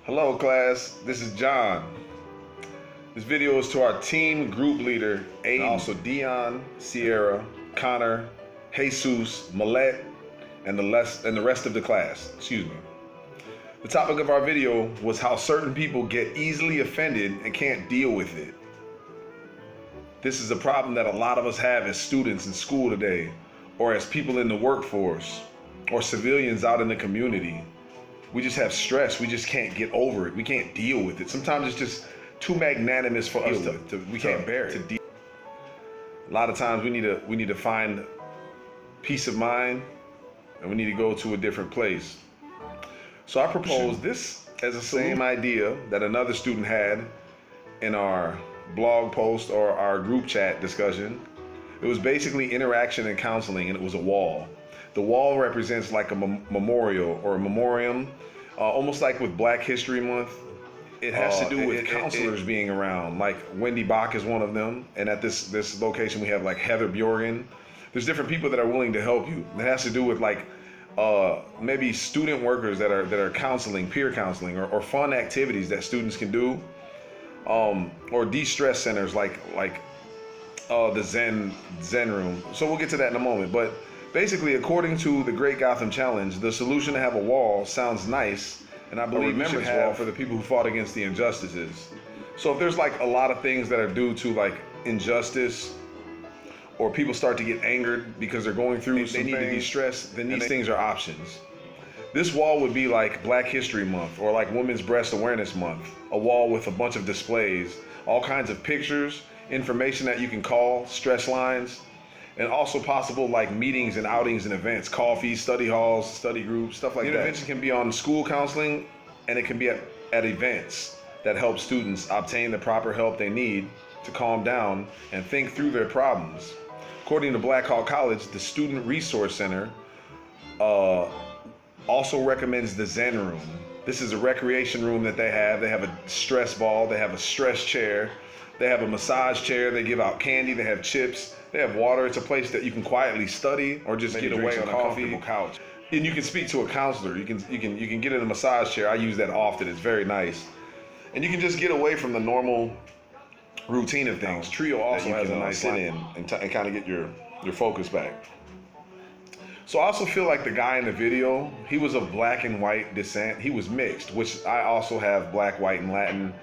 Hello class, this is John. This video is to our team group leader, Aiden, also Dion, Sierra, Connor, Jesus, Millette, and the rest of the class. Excuse me. The topic of our video was how certain people get easily offended and can't deal with it. This is a problem that a lot of us have as students in school today, or as people in the workforce, or civilians out in the community. We just have stress. We just can't get over it. We can't deal with it. Sometimes it's just too magnanimous for us we can't bear it. A lot of times we need to find peace of mind, and we need to go to a different place. So I propose this as the same idea that another student had in our blog post or our group chat discussion. It was basically interaction and counseling, and it was a wall. The wall represents like a memorial or a memoriam, almost like with Black History Month. It has to do with counselors being around. Like Wendy Bach is one of them, and at this location we have like Heather Bjorgen. There's different people that are willing to help you. It has to do with like maybe student workers that are counseling, peer counseling, or fun activities that students can do, or de-stress centers like the Zen room. So we'll get to that in a moment, but. Basically, according to the Great Gotham Challenge, the solution to have a wall sounds nice, and I believe we should have for the people who fought against the injustices. So if there's like a lot of things that are due to like injustice, or people start to get angered because they're going through they need to de-stress, then these things are options. This wall would be like Black History Month or like Women's Breast Awareness Month, a wall with a bunch of displays, all kinds of pictures, information that you can call, stress lines, and also possible like meetings and outings and events, coffees, study halls, study groups, stuff like that. Intervention can be on school counseling, and it can be at events that help students obtain the proper help they need to calm down and think through their problems. According to Black Hawk College, the Student Resource Center also recommends the Zen room. This is a recreation room that they have. They have a stress ball, they have a stress chair, they have a massage chair, they give out candy, they have chips, they have water. It's a place that you can quietly study or just get away on a comfortable couch. And you can speak to a counselor. You can get in a massage chair. I use that often. It's very nice. And you can just get away from the normal routine of things. Trio also has a nice sit in and kind of get your focus back. So I also feel like the guy in the video, he was of Black and white descent. He was mixed, which I also have Black, white, and Latin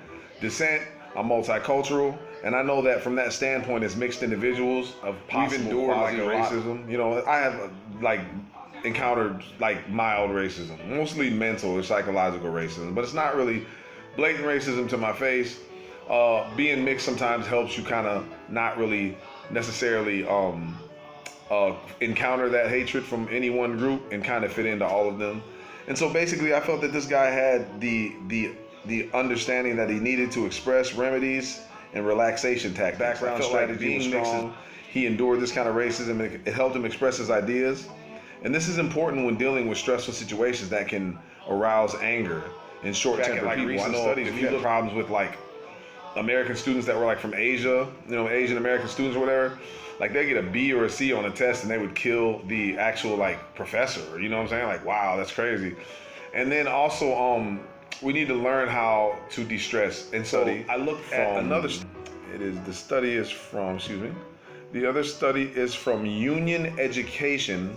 descent. I'm multicultural, and I know that from that standpoint, as mixed individuals, we've endured like racism. You know, I have like encountered like mild racism, mostly mental or psychological racism, but it's not really blatant racism to my face. Being mixed sometimes helps you kind of not really necessarily encounter that hatred from any one group and kind of fit into all of them. And so basically, I felt that this guy had the understanding that he needed to express remedies and relaxation tactics. Background strategy was strong. He endured this kind of racism, and it helped him express his ideas. And this is important when dealing with stressful situations that can arouse anger and short-tempered like people. I know if you had problems with like American students that were like from Asia, you know, Asian American students or whatever, like they get a B or a C on a test and they would kill the actual like professor. You know what I'm saying? Like, wow, that's crazy. And then also, we need to learn how to de-stress. And so I looked at another. The other study is from Union Education.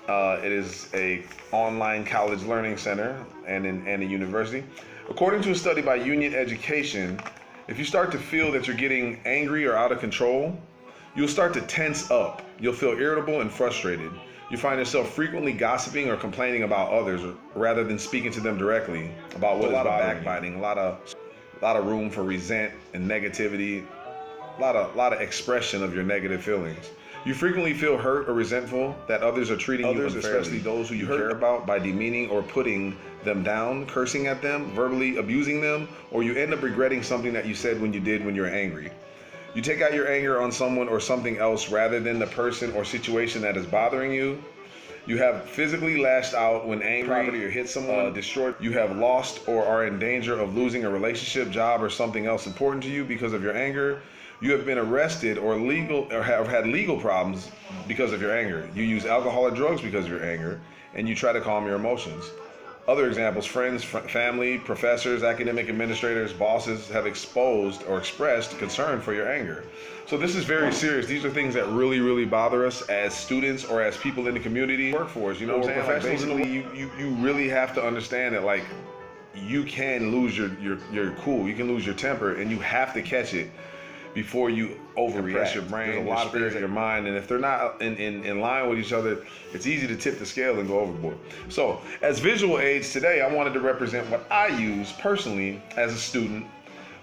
It is a online college learning center and a university. According to a study by Union Education, if you start to feel that you're getting angry or out of control, you'll start to tense up. You'll feel irritable and frustrated. You find yourself frequently gossiping or complaining about others rather than speaking to them directly about what is bothering you. A lot of backbiting, a lot of room for resent and negativity, a lot of expression of your negative feelings. You frequently feel hurt or resentful that others are treating you unfairly, especially those who you care about, by demeaning or putting them down, cursing at them, verbally abusing them, or you end up regretting something that you said when you're angry. You take out your anger on someone or something else rather than the person or situation that is bothering you. You have physically lashed out when angry or hit someone, destroyed. You have lost or are in danger of losing a relationship, job, or something else important to you because of your anger. You have been arrested or have had legal problems because of your anger. You use alcohol or drugs because of your anger, and you try to calm your emotions. Other examples, friends, family, professors, academic administrators, bosses have exposed or expressed concern for your anger. So this is very serious. These are things that really, really bother us as students or as people in the community, workforce, you know what I'm saying? Professionals, like basically, you really have to understand that, like, you can lose your cool, you can lose your temper, and you have to catch it before you overreact your brain. There's a lot of things in your mind, and if they're not in line with each other, it's easy to tip the scale and go overboard. So as visual aids today, I wanted to represent what I use personally as a student.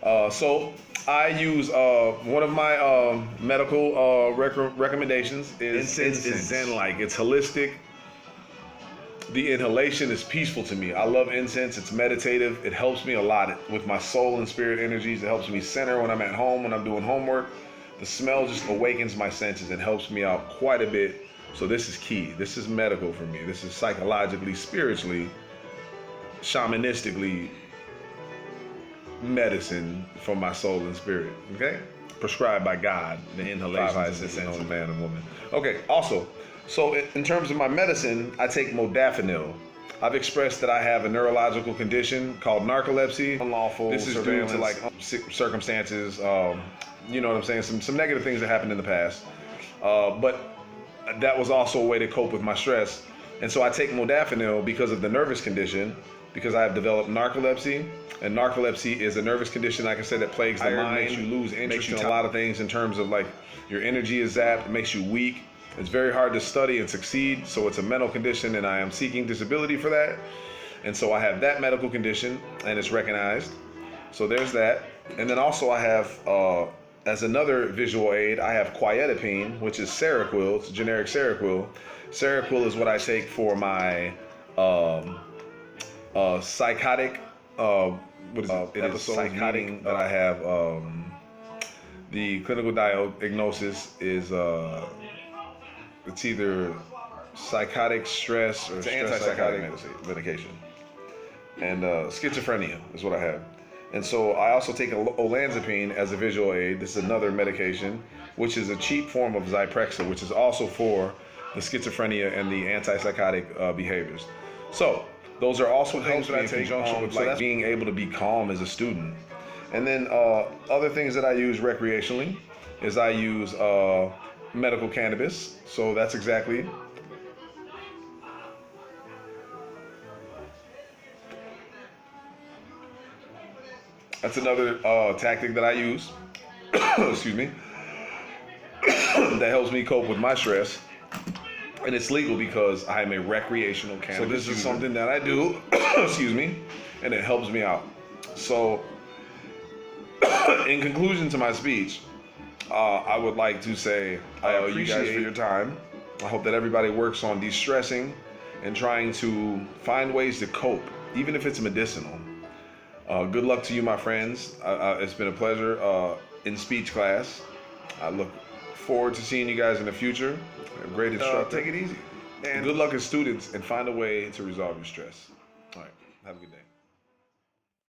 So I use one of my medical recommendations is incense. Is Zen-like. It's holistic. The inhalation is peaceful to me. I love incense. It's meditative. It helps me a lot with my soul and spirit energies. It helps me center when I'm at home, when I'm doing homework. The smell just awakens my senses and helps me out quite a bit. So this is key. This is medical for me. This is psychologically, spiritually, shamanistically medicine for my soul and spirit. Okay? Prescribed by God. The inhalation is a man and woman. Okay, also, so in terms of my medicine, I take modafinil. I've expressed that I have a neurological condition called narcolepsy. Unlawful. This is due to like circumstances, you know what I'm saying, some negative things that happened in the past. But that was also a way to cope with my stress. And so I take modafinil because of the nervous condition, because I have developed narcolepsy. And narcolepsy is a nervous condition, like I said, that plagues the mind. Makes you lose interest in a lot of things in terms of like your energy is zapped, it makes you weak. It's very hard to study and succeed, so it's a mental condition, and I am seeking disability for that. And so I have that medical condition, and it's recognized. So there's that. And then also I have, as another visual aid, I have quietapine, which is Seroquel. It's generic Seroquel. Seroquel is what I take for my psychotic, what is it? It is psychotic that I have. The clinical diagnosis is it's either psychotic stress or antipsychotic medication. And schizophrenia is what I have. And so I also take olanzapine as a visual aid. This is another medication, which is a cheap form of Zyprexa, which is also for the schizophrenia and the antipsychotic behaviors. So those are also things that I take in conjunction with like being able to be calm as a student. And then other things that I use recreationally is I use medical cannabis. So that's exactly another tactic that I use. Excuse me. That helps me cope with my stress. And it's legal because I am a recreational cannabis. So this is something that I do, excuse me, and it helps me out. So in conclusion to my speech, I would like to say I appreciate you guys for your time. I hope that everybody works on de-stressing and trying to find ways to cope, even if it's medicinal. Good luck to you, my friends. It's been a pleasure in speech class. I look forward to seeing you guys in the future. A great instructor. Take it easy. And good luck as students, and find a way to resolve your stress. All right. Have a good day.